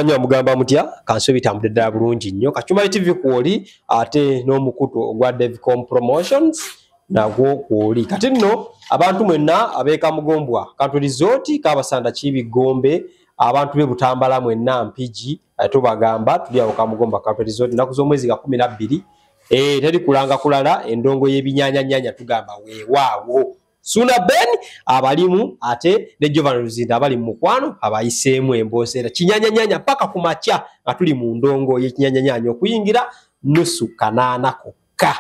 Anya mugamba mutya kanso bitambudde ddala bulungi nnyo Kachumali TV kwoli ate n'omukutu ogwa Devcom Promotions nagwo kwoli kati nno abantu mwenna abeeka mugombwa Kantu Resort Kabasanda Kibigombe abantu be Butambala mwenna Mpigi tubagamba tuli awo Kamugomba Kantu Resort naku z'omwezi ga 12 teri kulanga kulala endongo y'ebinyanya tugamba weewaawo Suna Ben abalimu ate ne Jovan Luzinda abali mu mukwano abayiseemu emboosera kinyanya paka ku makya nga tuli mu ndongo y'ekinyanya okuyingira nusu kanaana kokka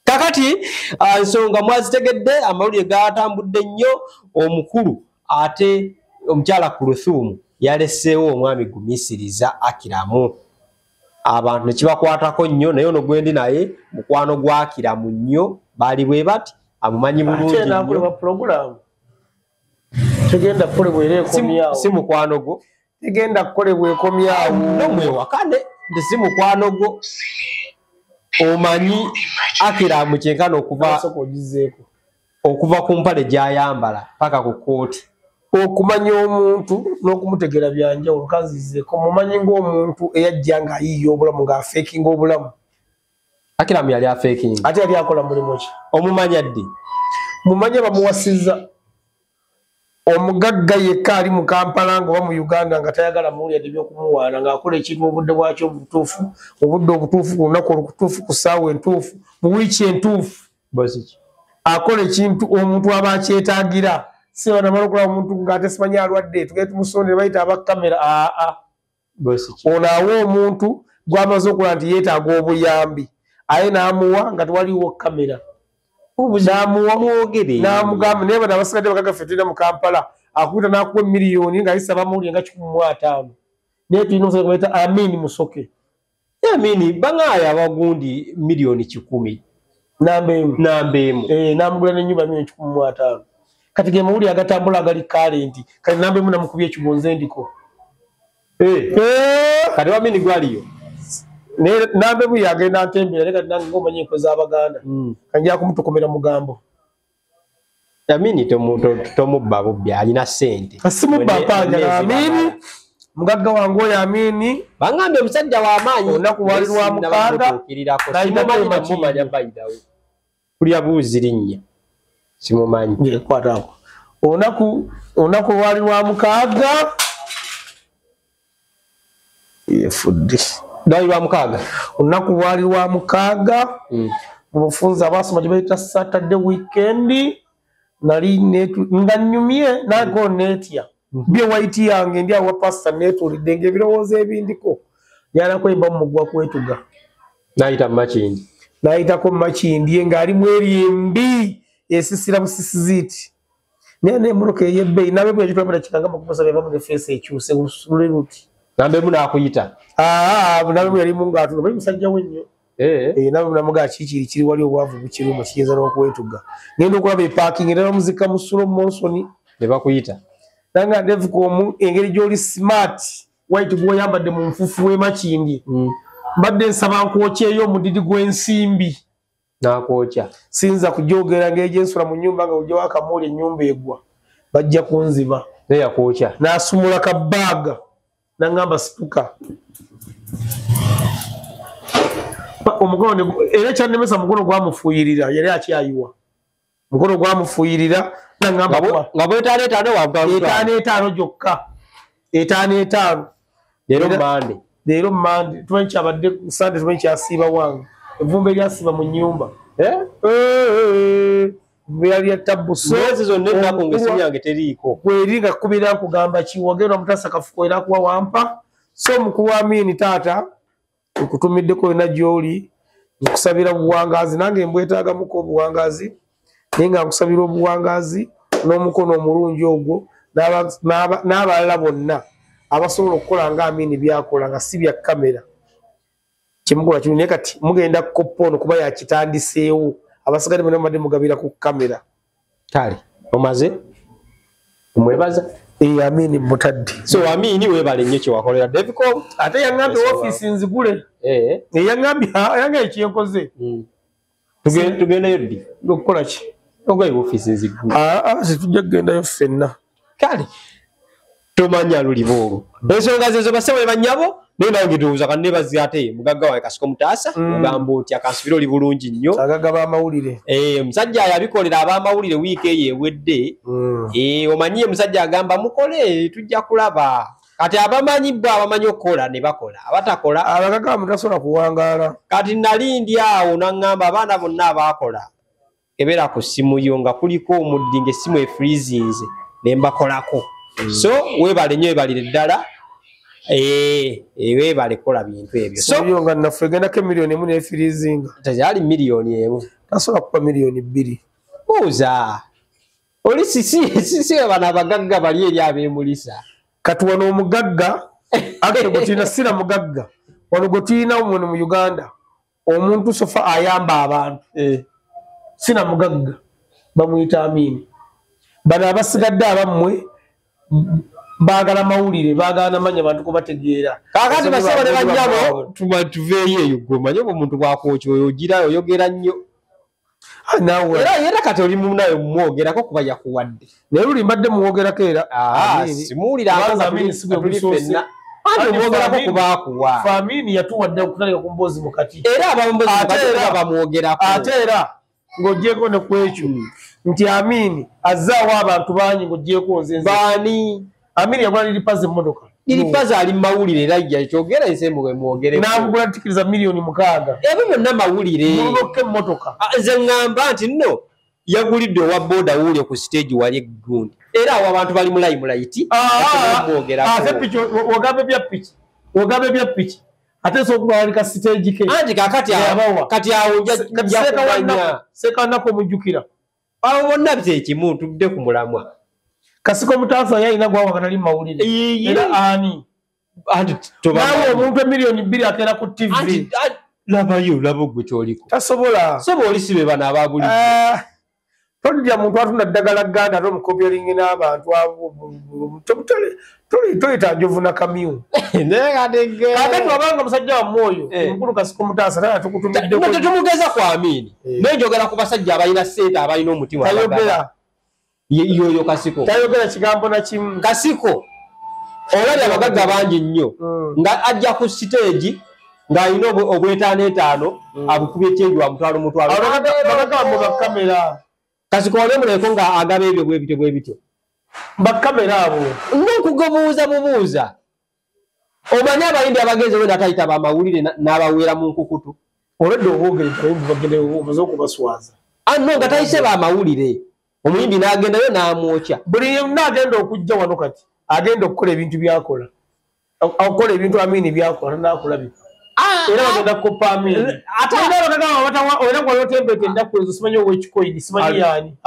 kakati nsonga mwazitegedde amawulire gatambudde nnyo omukulu ate omukyala Kuluthumu yaleseewo omwami Gumisiriza Akiramu abantu ne kibakwatako nnyo naye ono gwendi naye mukwano gwa Akiramu nnyo bali bwe bati amumanyi bulungi na kuleba program tegenda kolebwa ekomyawo si mukwano go tegenda kolebwa ekomyawo nomwe wakane ndi si mukwano go omanyi Akiramu kyenkana okuva ku mpale gyayambala paka ku kooti okumanya omuntu n'okumutegera byanjawulo kanzizeeko mumanyi ng'omuntu eyajja nga ayiiya obulamu ng'afeekinga obulamu Akiramu yali afeekinga ate yali akola mulimu ki omumanya ddi mumanya bamuwasizza omugagga yekka ali mu Kampala nga oba mu Uganda nga tayagala muwulira ebyokumuwaana ng'akola ekintu obudde bwakyo obutuufu obudde obutuufu ku lunaku olutuufu ku ssaawa entuufu mu wiiki entuufu akola ekintu omuntu aba akyetaagira si banamala okulaba omuntu ng'ate simanyi alwadde tugende tumusondere bayita abakamera ono awa omuntu gw'amaze okulaba nti yeetaaga obuyambi aye n'amuwa nga tewaliwo kamera n'amugamba naye bano abasigadde bakagafetirira mu Kampala akuta n'akuwa miliyoni ng'ayisa bamuwulire nga 15 naye tulina omusajja gwe bayita Amin Musoke Amin bangaya abagundi miliyoni 10 nambeemu n'amugula n'ennyumba miliyoni 15 kati ge mawulire agatambula agali kalenti kati nambeemu namukubye ekigonze ndiko kati Amin gwaliyo nambe buya agenda ntembera leka nange ngomanye enko z'Abaganda kanjya kumutokomera mugambo Amini tomubba bubbi alina ssente asimubba panja Amini mugagga wange oyo Amini bangambe omusajja w'amaanyi onaku walirwa mukaaga nayitamanya bayidawo kulya buuzi linnya simumanyi kwatako onaku walirwa mukaaga yefudde Dali wa mukaaga onaku wali wa mukaaga mufunza abasoma jibaita Saturday weekend nali netu nganyumye nago netya bye waiti yange ndi awa pastor netu lidenge birowoze ebindiko yana kwemba mugwa kwetuga naita machindi naita ko machindi ngali mweri mbi esisira busisiziti nene muroke yebbe nabe bwe jitwabira kikanga makuposa beba mu face ekyuse usule ruti nambe muna akuyita nabe yali munga atulo bali musajja wenyo nabe namuga kiri wali obwavu bukiri mu kiyeza n'okwetuga ngendo okulaba parking era muzika musulo Monsoni ne bakuyita nanga Devcom engeri gyoli smart white go yambadde mu nfufu we Makindi badde nsaba nkwocheyo omudidi gw'ensimbi nakwocha sinza kujogera ngeje nsula mu nyumba nga ujja wakamuli ennyumba egwa bajja kunziba ne yakwocha nasumula kabaga nangamba situka omugono era kyannemesa mugono gwamufuyirira yali akyayiwa mugono gwamufuyirira nangamba nga bwetaano etaano jokka etaano leero mande tumanyi kyabadde Sunday tumanyi kyasiiba wange evumba eryasiiba mu nnyumba byali yatabuso mwezi zonna ennaku ng'essimu yange teriiko kweringa kubira nkugamba kiwogera mutasa kafuko era kuwa wampa so mukulu wa Amini taata okutumiddeko na gyoli nkusabira obuwangazi nange mbwetaaga muko obuwangazi nenga nkusabira obuwangazi n'omukono omulungi ogwo n'abalala bonna abasobola okukola nga Amini byakola nga si bya kamera kimukola kino naye kati mugenda kukopono kuba yakitandiseewo abasigadde bonna mbadde mugabira ku kamera kale omaze omwebaza Amini mutadde so Amini webale nnyo kyewakolera Devcom ate yaŋŋambye ofiisi nzigule yaŋŋambye yange ekyenkoze tugendayo ddi okukola ki ogwayo ofiisi nzigule situjja kugendayo ffenna kale tomanya lulibo ensonga zezo basebole banyabo nenda ngituuza kanne baziate mugagga wa Kasiko Mutaasa mugambo oti akansubira oli bulungi nnyo agagaba amawulire musajja yabikolera abamawulire wiiki eyo ewedde omanyiye musajja agamba mukole tujja kulaba kati abamanyi okukola ne bakola abatakola abagagga mutasobola kuwangaala kati nalindi awo nangamba abaana bonna abakola ebera ku simu yo nga kuliko omuddi ng'essimu efreezinze ne mbakolako so webale nnyo ebalire ddala webale kola bintu ebyo so yo nga naffe egendako emiliyoni emu n'efirizinga tezali miliyoni emu tasobola kuba miliyoni 2 buuza oli sisi bano abagagga bali eri abemulisa kati wano omugagga ate gwetuina sira mugagga wano gwetuyina muno mu Uganda omuntu sofa ayamba abantu sina mugagga bamuyita Amini bano abasigadde abammwe baagala mawulire baagala namanya bantu kubategeera kakati basabale banyabo tuveeyo eyo gomanye omuntu bwakwokyo oyogira oyogera nnyo nawe era kati oli munayo mwogerako kuba yakuwadde naye luli mbadde muwogerako era simuwulira atulifenna mwogerako kubaakuwa Amini yatuwadde okutandika ku mboozi mu kati era abambozi bamwogerako ate era ng'ogyeko ne kwekyo nti Amini azzaawo abantu bangi ng'ogyeko nze baani Amini yagula liripazi emmotoka liripazi ali mawulire era yakyogera ensembo bwe mwogere n'amugula tikiriza miliyoni 6 ebyo byonna mawulire muloke emmotoka nze ŋŋamba nti nno yagulidde owa booda wuulyo ku stage wali eggundi era awo abantu bali mulayimulayiti ate piki ogambe bya piki ate sokubalika stage ke anti kati awo njakumanya sekanako omujjukira awo bonna bitekimu tudde ku mulamwa Kasiko Mutaasa yalina gwawagana mawulire era ani nawe omuntu emiliyoni 2 akeera ku TV labayo labo gwe kyoliko tasobola soba oli sibe bano ababuli tolidya muntu atunda ddagala Ganda ate omukopyalingi n'abantu toyita njovu na kamyu ate twabanga musajja wammwe oyo omukulu Kasiko Mutaasa tana tukutumiddeko tetumugeza ku Amini naye njogera ku basajja abalina ssente abalina omutima tayogera yoyo Kasiko tayogera kigambo na kimu Kasiko olali abagagga bangi nnyo nga ajja ku stage ng'alina obwetaano abukubye kyenji wa mutwalo abagagga bakamera Kasiko wali muleko nga agaba ebyo bwe bityo bakamera abo n'okugobuuza bubuuza omanyi abayindi abagenzi wenda atayita bamawulire n'abaweera mu nkukutu olwedde obwogere omaze okubaswaza no nga tayise bamawulire omuyimbi n'agendayo n'amwokya buli naagenda okujja wano kati agenda okukola ebintu byakola okukola ebintu Amini byakola n'akulabika era bagenda kukopa Amini era gwalotembete ennaku ezo simanyi owekikoini simanyi yaani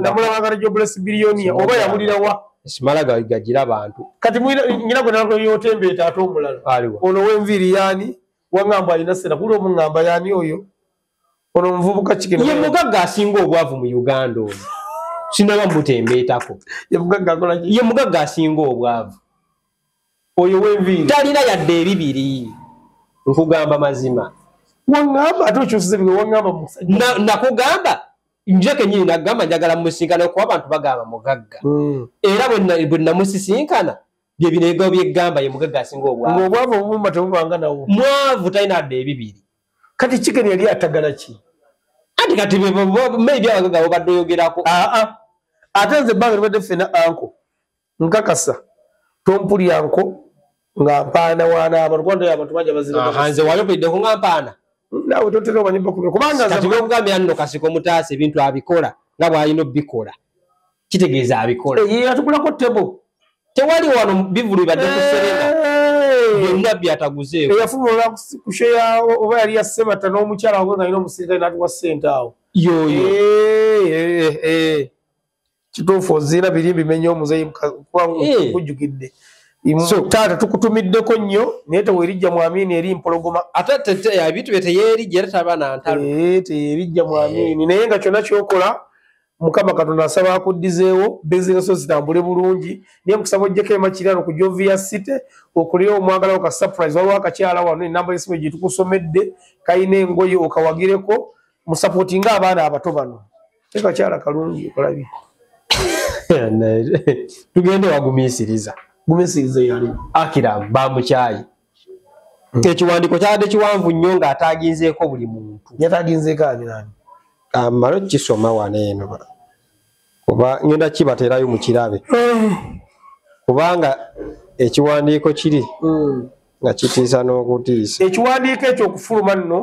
namulabagala Jobless biliyoniya oba yawulira wa simalaga gagira abantu kati nyina gwe yotembeete ate omulala ono w'enviiri yaani waŋŋamba alina sera kuli omuŋŋamba yaani oyo ono omuvubuka kikino ye mugagga asinga obwavu mu Uganda oyo sinaba mutembeetako ye mugagga asinga obwavu oyo w'enviiri talina yadde ebibiri nkugamba mazima waŋŋamba ate okyusize bwe waŋŋamba musajja nakugamba nje kenyini nagamba njagala musisinkana kuba abantu bagamba mugagga era bwe namusisinkana bye binego byeggamba ye mugagga asinga obwavu ng'obwavu obumba tebubanga nawo mwavu talina adde ebibiri kati Chicken yali atagala ki anti kati maybe abagagga babadde oyogerako ate nze ebbanga libadde ffena anko nkakasa tompuli anko nga mpaana waanaaba Rwanda y'abantu bangi abazira nze wayopeddeko nga mpaana naawe totera obanyimba kubanga kati bwekugambira nno Kasiko Mutaasa ebintu abikola nga bw'alina obbikola kitegeeza abikola ye atukulako tebo tewali wano bivulu bibadde ku Serena byonna byataguzeeko eyafumula ku sheya oba yali yasemata n'omukyala wawe ng'alina omusirikale n'atuwa ssente awo yoyo kituufu oziina biri bimenya omuzeyi kujjukidde taata tukutumiddeko nnyo naye teweerijja mu Amini eri mpologoma ate ebintu bye teyeerijja era taba na ntalo teyeerijja mu Amini naye nga kyonna kyokola Mukama Katonda asaba akuddizeewo bizinesi zitambule bulungi naye mukusaba ojjeko emakirano ku Jovia City okulira omwagalawo ka surprise waliwo akakyala wano enamba y'essimu gye tukusomedde kayina engoye okawagireko musapootinga abaana abato bano kakyala kalungi okalabye tugende wagumisiriza gumisiriza yali Akira bamuchayi ekiwandiiko kyabadde kiwanvu nnyo ng'ataaginzeeko buli muntu yataginzeeko ani nani amalo kisoma wano eno kuba ngenda kibateerayo mu kirabe kubanga ekiwandiiko kiri nga kitiisa n'okutiisa ekiwandiiko ekyo okufuluma nno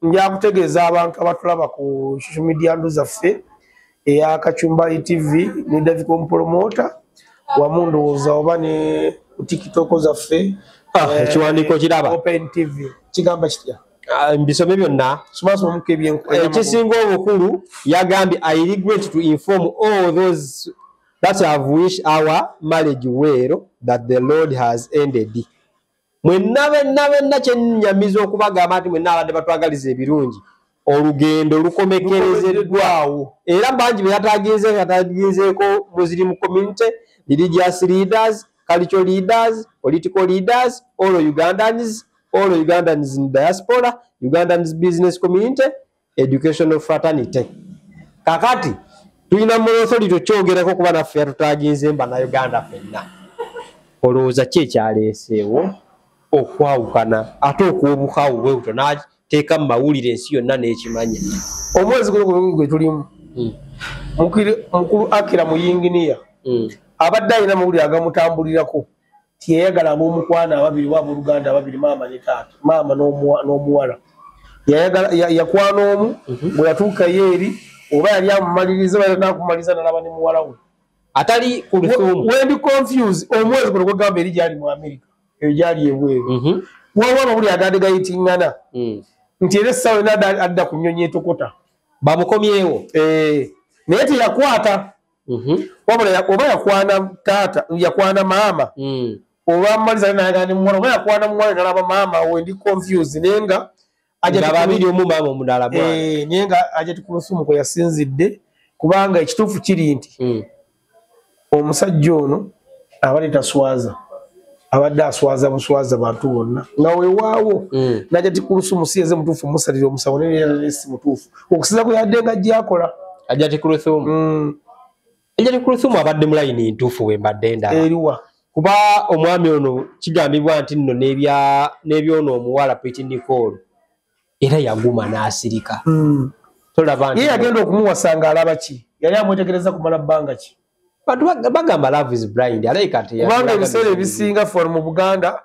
nja kutegeeza abantu abatulaba ku social media ndu zaffe eya Kachumbari TV ne Davicom Promoter wamu ndowooza oba ne TikTok zaffe ekiwandiiko kiraba Open TV kigamba kitya mbisome byonna ekisinga obukulu yagambye I regret to inform all those that have wished our marriage well that the Lord has ended mwenna kyennyamiza okubagamba nti mwenna abadde batwagaliza ebirungi olugendo lukomekerezeddwawo era bangi beyataginzeeko Muslim community religious leaders cultural leaders political leaders all Ugandans in diaspora Ugandans business community educational fraternity kakati tulina mu authority kyogerako kuba naffe yatutaginze mba na Uganda fenna olowooza ki ekyaleeseewo okwawukana ate okwobukawo bwe buto n'ateeka mu mawulire ensi yonna n'ekimanya omwezi guno gwe tulimu mukulu Akira Muyinginiya abadde alina mawulire agamutambulirako tiyayagala ab'omukwana ababiri waba Oluganda ababiri maama ne taata maama n'omuwala yakwana omu bwe yatuukayo eri oba yali amumaliriza oba nakumaliriza nalaba ne muwala we atali ku lusuumu wendi confuse omwezi guno gwegamba eri gyali mu Amerika eyo gyali ebweru waliwo amawulire agadde gayitingana nti era essaawa ena adda ku nnyonyi etokota bamukomyewo naye teyakwata oba yakwana taata yakwana maama oba amaliza nayagala ne muwala oba yakwana muwala nalaba maama wendi confuse naye nga babiri omu maama omulala naye nga Ajati Kulusumu kwe yasinzidde kubanga ekituufu kiri nti omusajja ono abadde taswaza abadde aswaza buswaza bantu bonna nga weewaawo n'Ajati Kulusumu si yeze mutuufu musalira omusawo naye si mutuufu okusinza kwe yadde nga gy'akola Ajati Kulusumu Ajati Kulusumu abadde mu layini ntuufu we mbadde ndaba eriwa kuba omwami ono kigambibwa nti nno n'ebyono omuwala Peti Nicole era yaguma n'asirika tolaba nti ye yagenda okumuwasanga alaba ki yali amwetegereza kumala bbanga ki bantu bagamba love is blind alaika kubanga ebiseera ebisinga ffe mu Buganda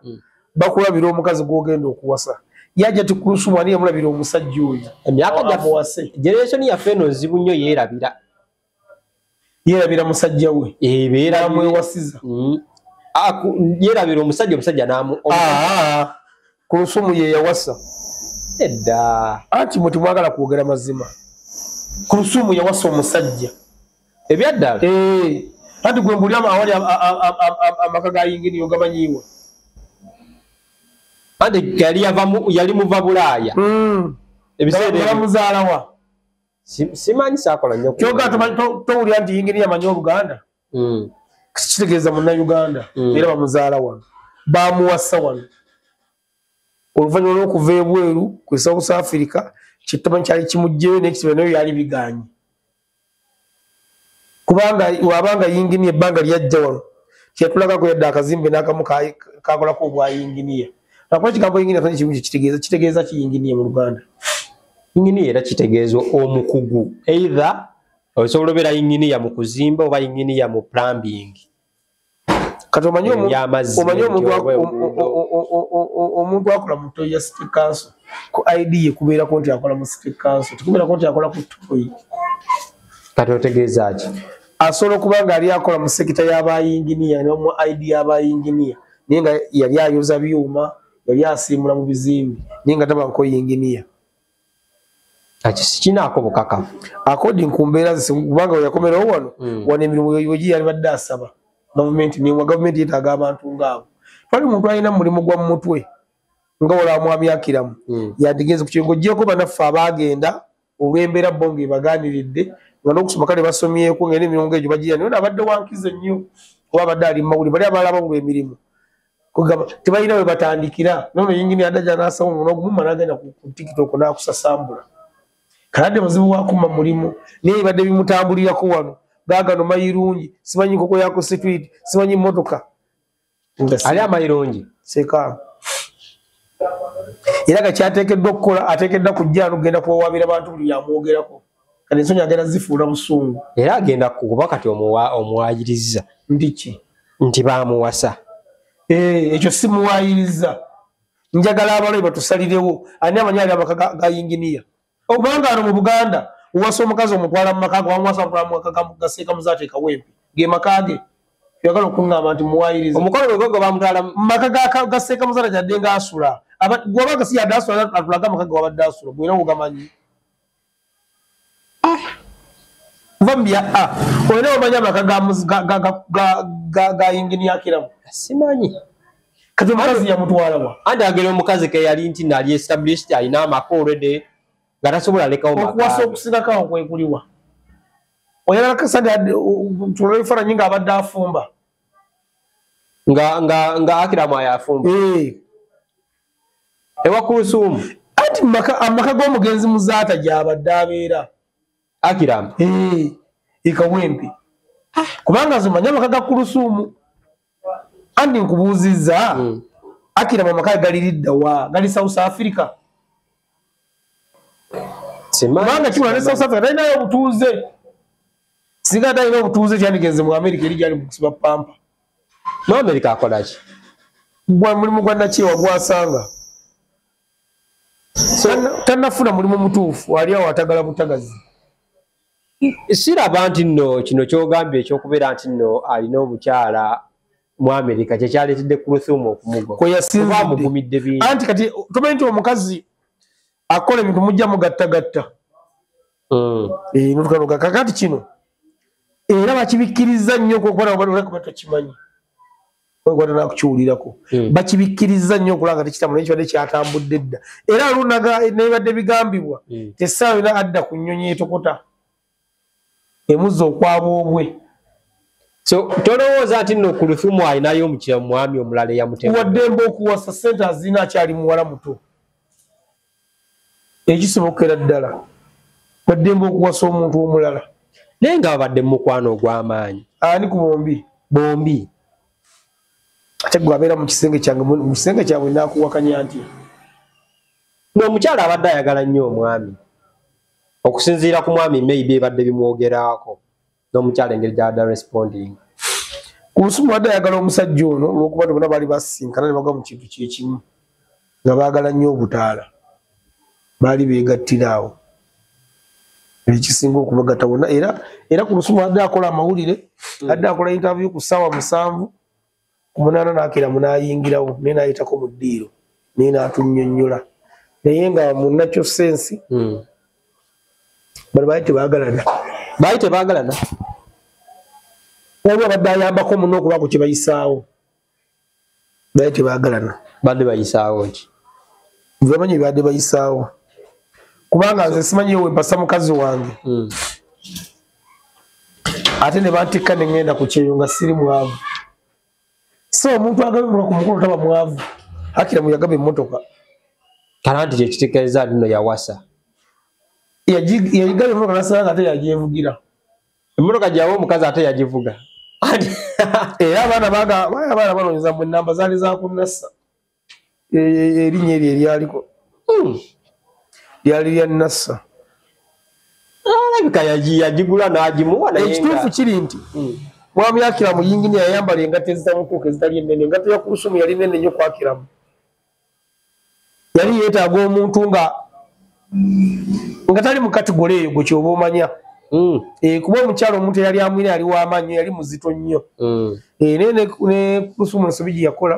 bakulabira omukazi gw'ogenda okuwasa Ajati Kulusumu ani yamulabira omusajja oyo emyaka gyaffe generation yaffe eno nzibu nnyo yerabira musajja we amwewasiza yerabira omusajja Kulusumu ye yawasa edda anti mwe timwagala kwogera mazima Kulusumu yawasa omusajja ebyaddala anti gwe mbuli awali amaka gayinginiyo gamanyiiwa anti yali muva Bulaaya ebiseera muzaalawa simanyi saakola nnyo kyoga towulira nti yinginiyo amanyi Oluganda kitegeeza Munnayuganda era bamuzaala wano bamuwasa wano oluvannyuma lw'okuva ebweru ku South Africa kitamanyi kyali kimugjeyo n'ekitiibwa nayo yali biganye kubanga wabanga yinginiya ebbanga lyajja wano kyatulagako yadda akazimbe n'akamu kakolako obwa yinginiya nakuba ekigambo yinginiya tani kimu kitegeeza ki yinginiya mu Luganda yinginiya era kitegeeza omukugu either osobola obeera yinginiya mu kuzimba oba yinginiya mu plumbing kati omanyi omuntu akola mu toyi ya City Council ku ID ye kubeerako nti akola mu City Council tikubeerako nti akola ku toyi kati otegeeza ki asobola okuba nga ali akola mu sekita y'abayinginiya n'omu ID y'abayinginiya naye nga yali ayoza byuma yali asiimula mu bizimbe naye nga tabanko yinginiya kati sikinaako bukakafu according ku mbeera kubanga we yakomerawo wano emirimu wegi yali badde asaba gavumenti niwa gavumenti yeetaaga abantu ngaabo twali muntu alina mulimu gwa mutwe nga wala mwami Akiramu yandigeze ku kiringo gyeko banaffe abaagenda olw'embeera bo ng'ebagaaniridde nga n'okusoma kale basomyeko ng'era emirimu ng'egyo bagiya naye abadde wankize nnyo kuba abadde ali mu mawulire bali abalaba ngu emirimu tebalina we batandikira nono yingini adajja n'asaba omuno ogumuma n'agenda ku TikTok n'akusasambula kaladde muzibu wakuma mulimu naye badde bimutambulirako wano gagano mayirungi simanyi nkoko yako street simanyi motoka ali amayirungi seka era gakyateekeddwa okukola ateekeddwa kujja n'ogenda kuwawabira abantu buli yamwogerako kati ensonyi agenda zifuula busungu era agenda kuba kati omuwayiriza ndiki nti bamuwasa ekyo simuwayiriza njagala abaloyi batusalirewo ani amanyi ali amaka ga yinginiya okubanga ano mu Buganda uwasa omukazi omutwala mu maka wamuwasa omutwala gaseeka muzaate kawempe ge makage yagala okuŋŋamba nti muwayiriza omukolo gwe bamutwala mu maka gaseeka muzaate gyadde ngaasula gwabaga si yadde asula atulaga amaka gawabadde asula gwera ogamanyi vambia olina omanyi amaka ga yinginiya akiramu simanyi kati omukazi yamutwalawa andi agera omukazi ke yali nti nali established alina amaka already nga tasobola lekawo okuwasa okusinakawo kwekuliwa oyagala kasande tulole ebifaananyi ng'abadde afumba nga akiramu ayafumba ewa Kulusuumu anti amaka g'omugenzi muzaata gyabadde abeera akiramu ekawempe kubanga zimanyi amaka ga Kulusuumu andi nkubuuzizza akiramu amaka gali liddawa gali South Africa kubanga kibula ne South Africa talinayo obutuuze singa talina obutuuze kyandigenze mu America eri gyali mu kusiba pampa mu America akolaki mulimu gwa nakyewa gwasanga tannafuna mulimu mutuufu ali awo atagala butagazi siraba nti nno kino kyogambye ekyokubeera nti nno alina omukyala mu America kyekyaleetedde Kulusuumu okumugwa kweyasingidde bintu anti kati tumanyi nti omukazi akola ebintu mujja mugattagatta notukanoga kakati kino era bakibikkiriza nnyo okukola tokimanyi kwata nakukiwulirako bakibikkiriza nnyo okulanga tekitamu nekibadde kyatambudde dda era lunaga nebadde bigambibwa tesaawa ina adda ku nnyonyi etokota emuzza okwaboobwe so tolowooza nti nno Kulusuumu alinayo omwami omulala eyamutema waddembe okuwasa ssente azina akyali muwala muto ekisoboka era ddala waddembe okuwasa omuntu omulala naye nga babadde mu mukwano ogw'amaanyi ani ku bombi ate gwe abeera mu kisenge kyange mu kisenge kyabwe nakuwakanya nti n'omukyala abadde ayagala nnyo omwami okusinziira ku mwami maybe ebadde bimwogerako n'omukyala engeri gy'adda responding Kulusuumu adde ayagala omusajja ono olw'okuba bonna baali basinkana ne bagwa mu kintu kyekimu nga baagala nnyo obutaala baali beegattira awo ekisinga okubagatta bonna era Kulusuumu adde akola amawulire adde akola interview ku ssaawa 7 ku 8 n'akiramu n'ayingirawo naye n'ayitako mu ddiiro naye n'atunnyonnyola naye nga munnakyo sensi bali baali tebaagalana waliwo abadde ayambako muno okuba ku kye bayisaawo baali tebaagalana badde bayisaawo ki bamanyi badde bayisaawo kubanga nze simanyi ewe mpasa mukazi wange ate ne bantikka ne ŋŋenda ku kyeyo nga siri mwavu so omuntu agabibula ku mukolo taba mwavu Akiramu yagaba emmotoka kala nti kyekitegeeza nno yawasa yagigaba emmotoka nasanga ate yagyevugira emmotoka gyawe omukazi ate yagivuga era abaana banoonyeza mu ennamba zaali zakunnassa erinnya eryo eryaliko lyali lya Nassa alabika yagigula n'agimuwa naye ekituufu kiri nti mwami Akiramu yinginiya yayambala engatto ezitamutuuka ezitali ennene engatto ya Kulusuumu yali nnene nnyo ku Akiramu yali yeetaaga omuntu nga tali mu kategole eyo gwe kyoba omanya kuba omukyalo omuntu eyali amwine yali w'amaanyi yali muzito nnyo ne Kulusuumu ensobi gye yakola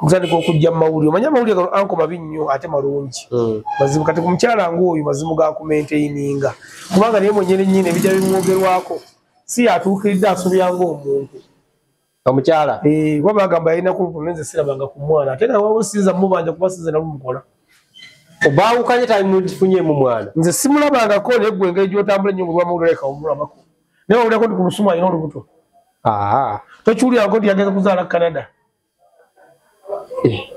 kutandika okujja mu mawulire omanye amawulire gano anko mabi nnyo ate malungi mazibu kati ku mukyala ng'oyo mazimu ga kumenteininga kubanga naye mwenyini nnyini ebijja bimwogerwako si yatuukiridde asobya ng'omuntu omukyala kuba bagamba yalina kulupunenze sirabanga ku mwana ate nawe sinza mubanja kuba sinze nalumukola obaawukanye talimufunyemu mwana nze simulabangako naye gwe engeri gy'otambula ennyo olwamawulire leka omulabako naye wawulirako nti Kulusuumu alina olubuto tokiwulirako nti yagenda kuzaala Canada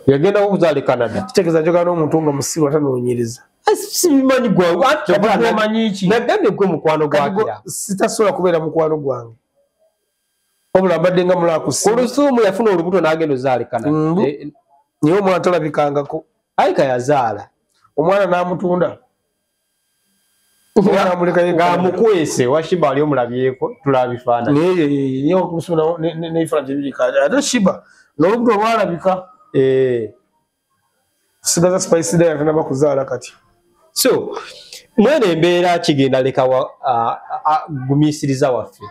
yagenda okuzaala Canada kitegeeza njogana n'omuntu nga musiru atanoonyereza simanyi gwangu manyiiki nagambye gwe mukwano gwakira sitasobola kubeera mukwano gwange wabula mbadde nga mulakusi olusuumu yafuna olubuto n'agenda ozaalekana naye omwana talabikangako ayika yazaala omwana n'amutunda ng'amukwese washiba ali omulabyeko tulaba bifaananyi ate shiba n'olubuto lwalabika sigaza spice day atanaba kuzaala kati so mwene embeera kigenda leka gumiisiriza waffe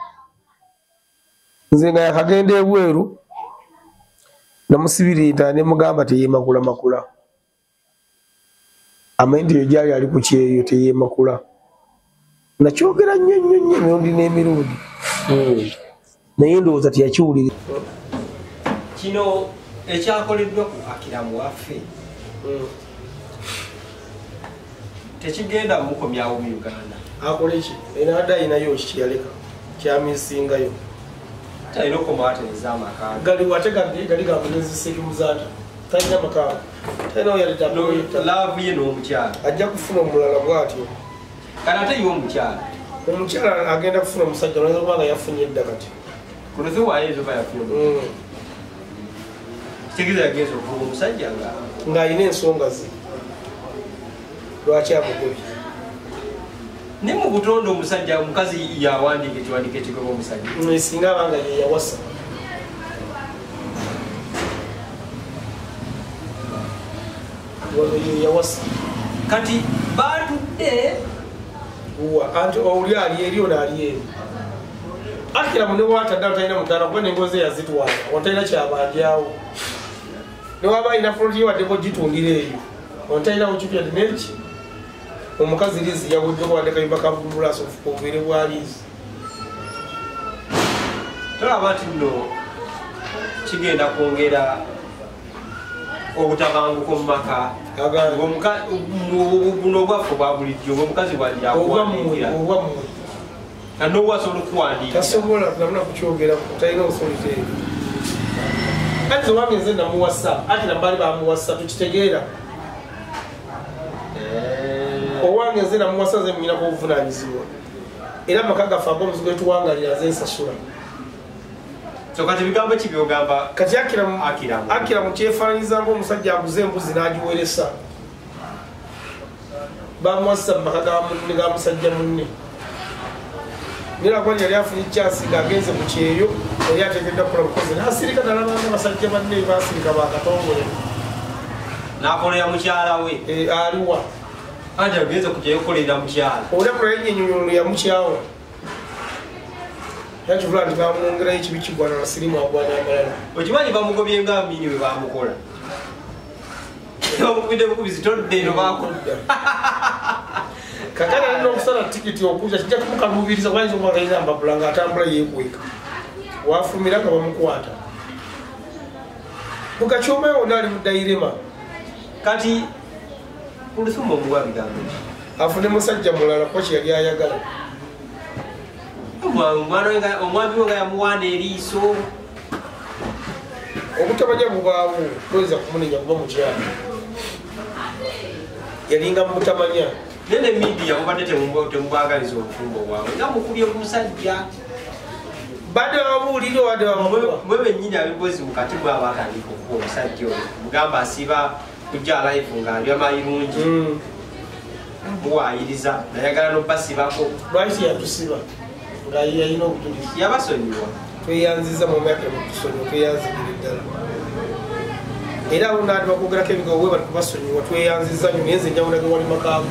nze nga yakagenda ebweru namusibirita ne mugamba teyeemakula makula amanyi nti yo gyali ali ku kyeyo teyeemakula nakyogera nnyo emirundi n'emirundi naye ndowooza teyakiwulira kino ekyakoleddwa ku akiramu waffe tekigenda mukomyawo mu Uganda akole ki era adda ayinayo kiyaleka kyamisingayo talina okomawatereza amaka gali ate gali gamulenzi sekimuzaata talina makaago talina laavu ye n'omukyala ajja kufuna omulala bw'atyo kale ate ye omukyala agenda kufuna omusajja olweza kubanga yafunye edda kati kunoziwayezoba yafunye kitegeeza yagenza okuvuga omusajja ng'alina ensonga ze lwaki amugobye ne mu butonde omusajja omukazi yawandiika ekiwandiiko ekigoba omusajja singa abanga ye yawasa ye yawasa kati batudde anti oli ali eri ono ali eri akiramu ne bwataddala talina mutaala kuba nengoze yazitwala ontalina kyabanjawo newaba alina fuloti yewaddeko gitundira eyo ontalinawo kipyadi neki omukazi lizi yawudde kuwandika bibakavumulaso obubiri bwa lizi tolaba nti nno kigenda kwongera obutabanguko mu maka buno obwaffe bwa bulijjo ngaomukazi bwanjakuwandiikira n'obwasobola okuwandiika tasobola namuna kukyogera talina osolite eyo kati owange nze namuwasa ati nabali bamuwasa tukitegeera owange nze namuwasa nze munyinako obuvunanyizibwa era amaka gaffe ag'omuzigo etuwangalira nze nsasula kati bigambo ki byogamba kati akiramu kyefaananyiza ngaomusajja aguze embuzi n'agiweresa bamuwasa mu maka ga musajja munne niragwani yali afunye ekyasi ng'agenze mu kyeyo yali ategedde kukola bukozi n'asirika nalabanga basajja banne basirika bakatongole n'akolera mukyala we aliwa anti agenze kujjayo kukolera mukyala olekula yenyenyonyono yamukyawa yatuvula nti bamwongerayo ekibi kigwana nasirimu agwana amalala okimanyi bamugobye nga mini bwe bamukola bamukubidde bukubizitodde eno bakodda kakati alina okusala tikiti okuja kijja kumukalubiriza kubayinza omwagaliza mbabula ng'atambula yeekweka wafumira nga bamukwata mukakyoma yona ali mudairema kati olusumu omuwa bigambo afune musajja mulala kuba kyeyali ayagala omwami we nga yamuwaana eriiso obutamanya bubaawo toyinza kumunenya kuba mukyala yalinga mubutamanya nene midiya mubadde temubwagaliza obufumbo bwabwe nga mukubye omusajja badde babuulire wadde mwe bennyini abibozi mukati bwaba atandika okuba omusajja oyo mugamba asiba kujja life ng'alya mayirungi muwaayiriza nayagala nobasibako lwaki yatusiba ngayalina obujulizi yabasonyiwa tweyanziza mu myaka emutusonyiwa tweyanzigire ddala era abo naati bakwogerako ebigambo bwe bali kubasonyiwa tweyanziza nyo naye nze njawulage wali makaago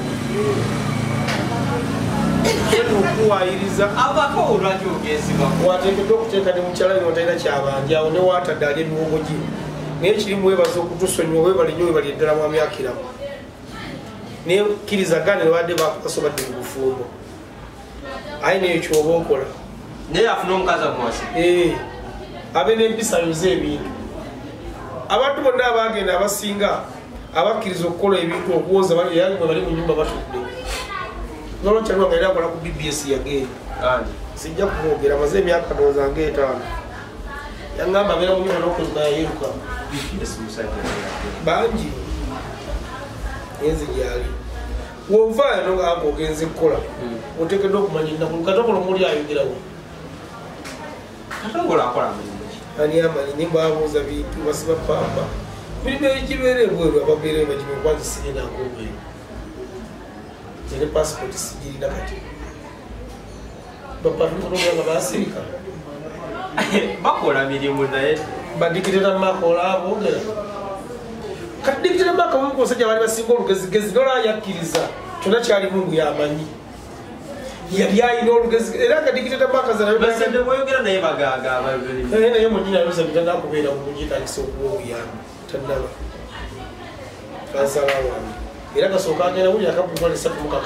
okuwayiriza abako olwaki ogezibwa wateekeddwa okuteeka ne mukyala nyo talina kyabanjawo ne waatadde ali emiwogo gye naye kirimu webaza okutusonyiwa webali nyo webali eddala mwami akiramu naye kkirizagane wadde bakasobadde mu bufumbo aye naye kyoba okola naye afuna omukazi amuwasi abe n'empisa yoza ebintu abantu bonna abagenda abasinga abakkiriza okukola ebintu okuwoza yalimwe bali mu nyumba batudde nolwakyaliwa nga era akola ku bbs yagenda sijja kumwogera maze emyaka ndowooza ng'etaano yaŋŋamba abeera mu nyumba n'okozima yayeruka bangi enzi gyali wovaayo nogamba ogenze kukola oteekeddwa okumanya ennaku katongolo muli ayogerawo katongolo akola mulimu ani amanyi nimba abuuza bintu basiba pamba mirimu egibeera ebweru ababeera bagimu kwazisiye nangoobweru ene passport sigirina kati bapatuonoga basirika bakola mirimu naye badikitera makola aboogera kati dikitera maka omusajja bali basinga olugezigezi nola yakkiriza kyonna kyalimu mbu yamanyi yali ayina olugezi era nga dikitera maka zanayogera naye bagaaga naye munyini alosabitanakubeera mumugitagisa okuba obuyambi tannaba kansala wange era kasooka agenda wuli akakukola 3 mu 6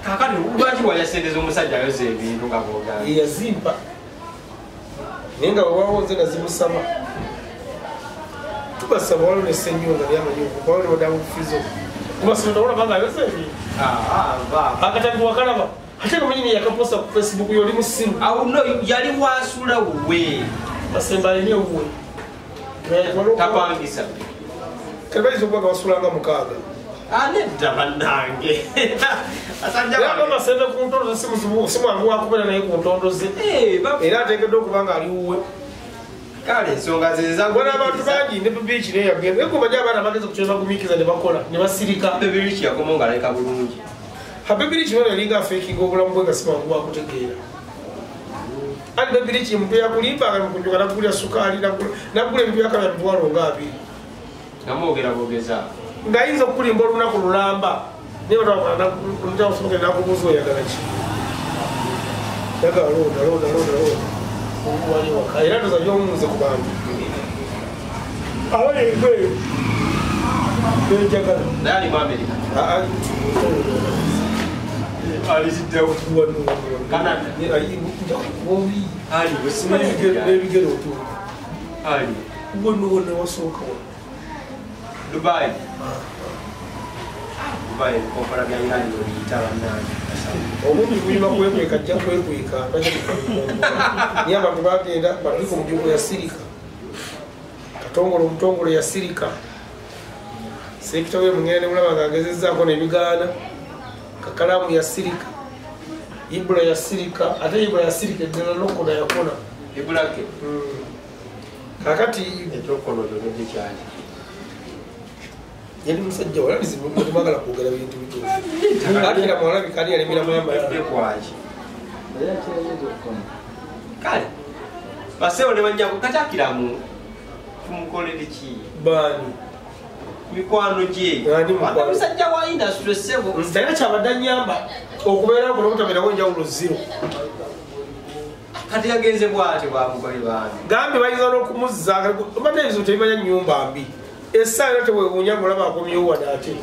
kakati lwaki wayasendeza omusajja ayoza ebintu nga boogamba yazimpa naye nga wewawo nze nazimusaba tubasaba waliwo nesenyonga lyamanyi okubawo newadabufizo kubasondaolabanga ayoza ebintu akatangi wakalaba ate nomanyini yakaposta ku Facebook yoli musimu yali wasula wuwe basemba alina ewuwe tapangisa kale bayiza okubaga basulanga 6 nedda bannange basembe ku ntondo simwangu wakubeera naye ku ntondo ze era ateekeddwa okubanga ali wuwe kale ensonga zezabona abantu bangi ne bebiiki naye yagenda ekubaja abaana bageze ku kyona gumiikiza ne bakola ne basirika bebiiki yakoma nga aleka bulungi habebiriiki nona yalinga afeekinga obulamu bwe nga simangu wakutegeera ati bebiriiki muntu yakulimbanga mukunjuka nagulya sukaali nagula ebintu byakala mitwalo nga 2 namwogera bogeza ng'ayinza okukulimba olunaku lulamba nakubuuza oyagala ki yagala londa waliwaka era ndoza byomuuze ku bantu abalegwe benjagala naye ali mu America aliziddewo Canada n'ebigere otu wonna wasooka wa Dubai kompala bya Iran oliyita bannange obubi bulima kwekweka ajja kwekweka niye abantu bagenda batuuka omujugo yasirika katongolo omutongolo yasirika sekita we mungenda nebulaba nga agezezaako nebigaana kakalamu yasirika ibula yasirika ate ibula yasirika eddala lokoda yakona ibulake kakati etokonodonekyali yali musajja walabizimuagala kwogera bintu bituatera mwalabikani yalemera muyambakwaki kale basewo ne bajjako katakiramu tumukolere ki bani mikwano gye musajja wa industry sebo talina kyabadde anyamba okubeera ngo nobutaberawo enjawulo 0 kati yagenze bwate bwamugole bange gambe bayinza n'okumuzza obadde ebizibu tebimanya nnyumba mbi essaawa era tewewuunya mulaba akomyewo wadde ate